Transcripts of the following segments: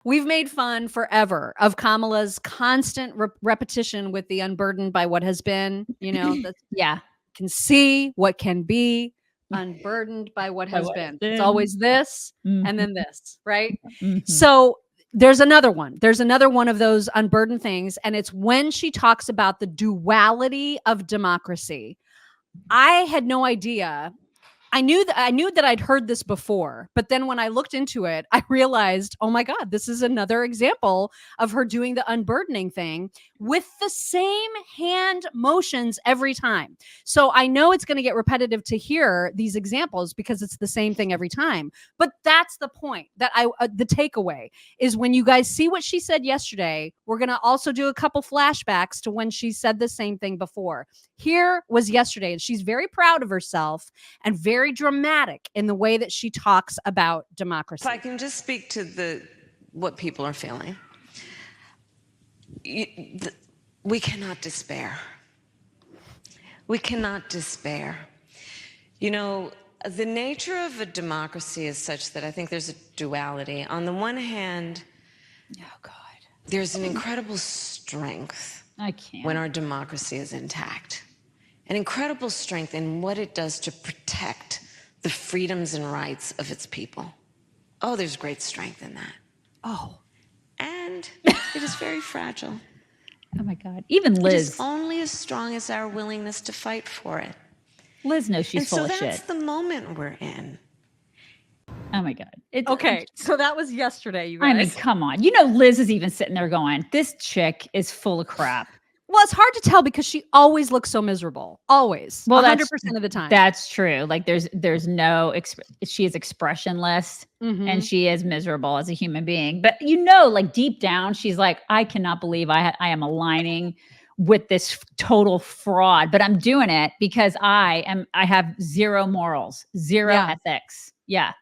We've made fun forever of Kamala's constant repetition with the unburdened by what has been, that Yeah. can see what can be, unburdened by what By has what has been. It's been. always this and Mhm. then this, right? Mhm. So there's another one. There's another one of those unburdened things, and it's when she talks about the duality of democracy. I had no idea. I knew that I'd heard this before, but then when I looked into it, I realized, oh my God, this is another example of her doing the unburdening thing with the same hand motions every time. So I know it's going to get repetitive to hear these examples because it's the same thing every time. But that's the point that the takeaway is when you guys see what she said yesterday, we're going to also do a couple flashbacks to when she said the same thing before. Here was yesterday, and she's very proud of herself and very dramatic in the way that she talks about democracy. If I can just speak to what people are feeling. We cannot despair. We cannot despair. The nature of a democracy is such that I think there's a duality. On the one hand, Oh God. there's an incredible strength I can't. when our democracy is intact. An incredible strength in what it does to protect the freedoms and rights of its people. Oh, there's great strength in that. Oh. And it is very fragile. Oh my God. Even It Liz. is only as strong as our willingness to fight for it. Liz knows she's And full so of that's shit. the moment we're in. Oh my God. Okay, so that was yesterday, you guys. I mean, come on. Liz is even sitting there going, this chick is full of crap. Well, it's hard to tell because she always looks so miserable. Always. Well, 100% of the time. That's true. Like there's no, she is expressionless and she is miserable as a human being. But like deep down, she's like, I cannot believe I am aligning with this total fraud, but I'm doing it because I have zero morals, zero ethics. Yeah.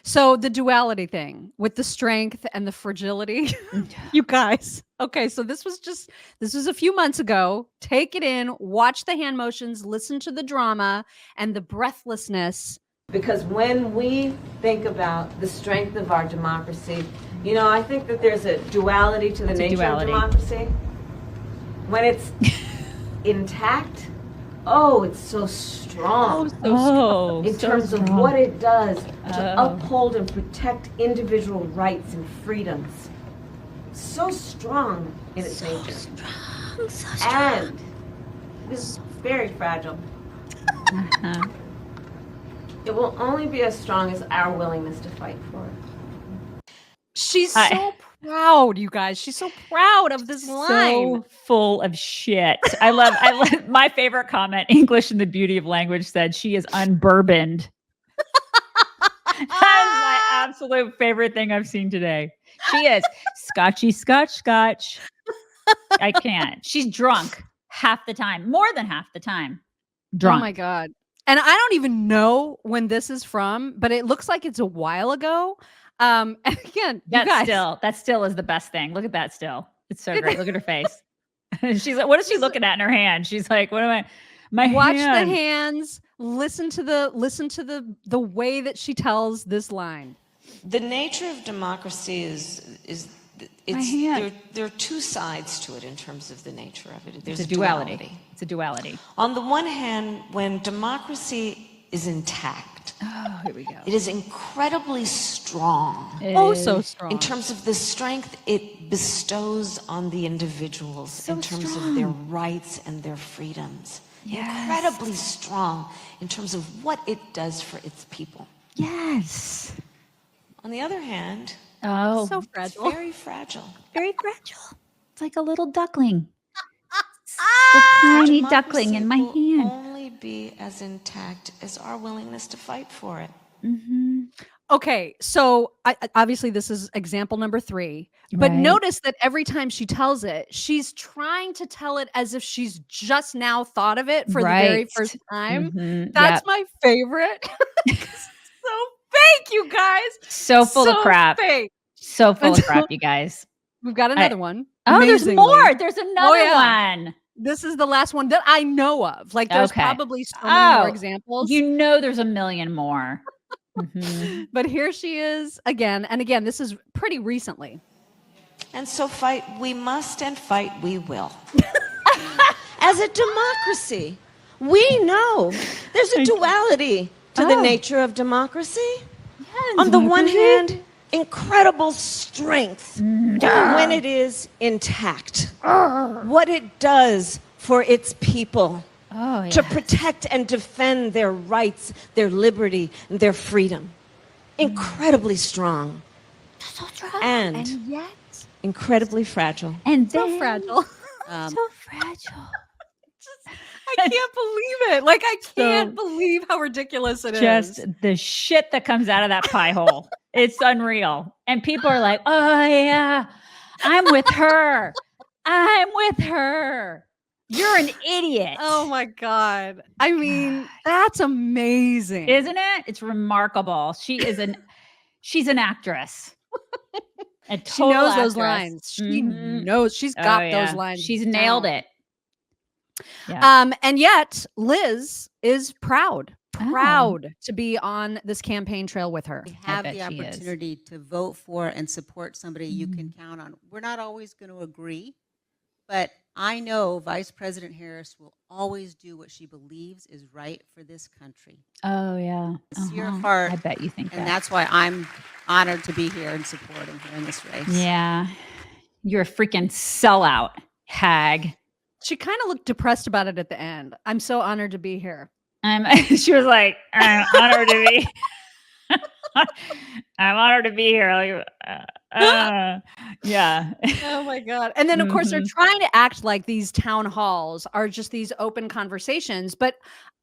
So the duality thing with the strength and the fragility, you guys. Okay, so this was a few months ago. Take it in, watch the hand motions, listen to the drama and the breathlessness. Because when we think about the strength of our democracy, I think that there's a duality to the nature of democracy. When it's intact, it's so strong. In terms of what it does to uphold and protect individual rights and freedoms. So strong in its nature. So strong. And it is very fragile. It will only be as strong as our willingness to fight for it. She's so proud, you guys. She's so proud of this line. So full of shit. I love my favorite comment, English and the Beauty of Language said she is unbourboned. That's my absolute favorite thing I've seen today. She is scotchy, scotch. I can't. She's drunk half the time, more than half the time. Drunk. Oh my God. And I don't even know when this is from, but it looks like it's a while ago. And again, that still is the best thing. Look at that still. It's so great. Look at her face. She's like, what is she looking at in her hand? She's like, what am I? Watch the hands. Listen to the way that she tells this line. The nature of democracy there are two sides to it in terms of the nature of it. There's a duality. It's a duality. On the one hand, when democracy is intact, here we go. It is incredibly strong. So strong. In terms of the strength it bestows on the individuals, in terms of their rights and their freedoms. Yes. Incredibly strong in terms of what it does for its people. Yes. On the other hand, so fragile. It's very fragile. Very fragile. It's like a little duckling. A tiny duckling in my hand. Only be as intact as our willingness to fight for it. Mm-hmm. Okay, so obviously this is example number 3, but notice that every time she tells it, she's trying to tell it as if she's just now thought of it for the very first time. Mm-hmm. That's my favorite. So fake, you guys. So full of crap. Fake. So full of crap, you guys. We've got another one. Oh, there's more. There's another one. This is the last one that I know of. Like there's probably so many more examples. There's a million more. But here she is again. And again, this is pretty recently. And so fight we must and fight we will. As a democracy, we know there's a duality to the nature of democracy. On the one hand, incredible strength when it is intact. What it does for its people to protect and defend their rights, their liberty, and their freedom. Incredibly strong. So strong. And yet incredibly fragile. And so fragile. So fragile. I can't believe it. Like, I can't believe how ridiculous it is. Just the shit that comes out of that pie hole. It's unreal. And people are like, oh, yeah, I'm with her. I'm with her. You're an idiot. Oh, my God. I mean, that's amazing. Isn't it? It's remarkable. She's an actress. She knows those lines. She knows. She's got those lines. She's nailed it. Yeah. And yet Liz is proud to be on this campaign trail with her. We have the opportunity to vote for and support somebody you can count on. We're not always going to agree, but I know Vice President Harris will always do what she believes is right for this country. Oh, yeah. Sincere heart. I bet you think and that. that's why I'm honored to be here and supporting her in this race. Yeah. You're a freaking sellout, hag. She kind of looked depressed about it at the end. I'm so honored to be here. She was like, I'm honored to be. I'm honored to be here. Yeah. Oh my God. And then of course they're trying to act like these town halls are just these open conversations, but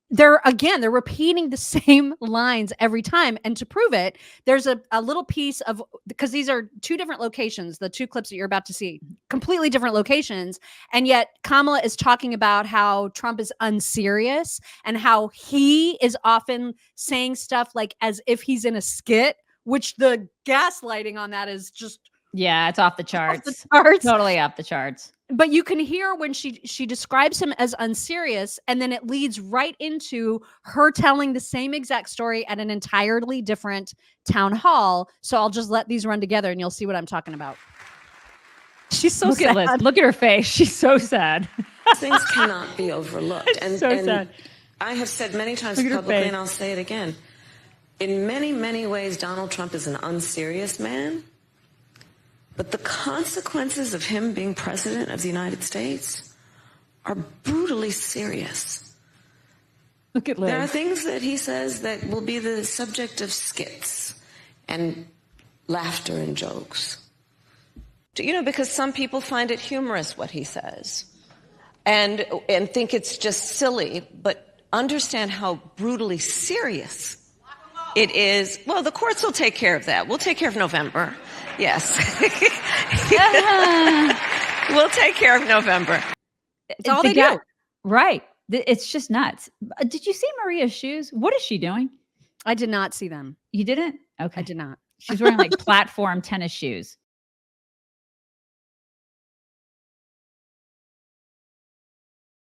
they're repeating the same lines every time. And to prove it, there's a little piece of, because these are two different locations, the two clips that you're about to see, completely different locations. And yet Kamala is talking about how Trump is unserious and how he is often saying stuff like as if he's in a skit, which the gaslighting on that is just it's off the charts. Off the charts. Totally off the charts. But you can hear when she describes him as unserious, and then it leads right into her telling the same exact story at an entirely different town hall. So I'll just let these run together and you'll see what I'm talking about. She's so Look sad. at Liz. Look at her face. She's so sad. Things cannot be overlooked. And so sad. I have said many times publicly, and I'll say it again. In many, many ways, Donald Trump is an unserious man. But the consequences of him being president of the United States are brutally serious. Look at Liz. There are things that he says that will be the subject of skits and laughter and jokes. You know, because some people find it humorous what he says and think it's just silly, but understand how brutally serious it is. Well, the courts will take care of that. We'll take care of November. Yes. We'll take care of November. It's all they do. Right. It's just nuts. Did you see Maria's shoes? What is she doing? I did not see them. You didn't? Okay. I did not. She's wearing like platform tennis shoes.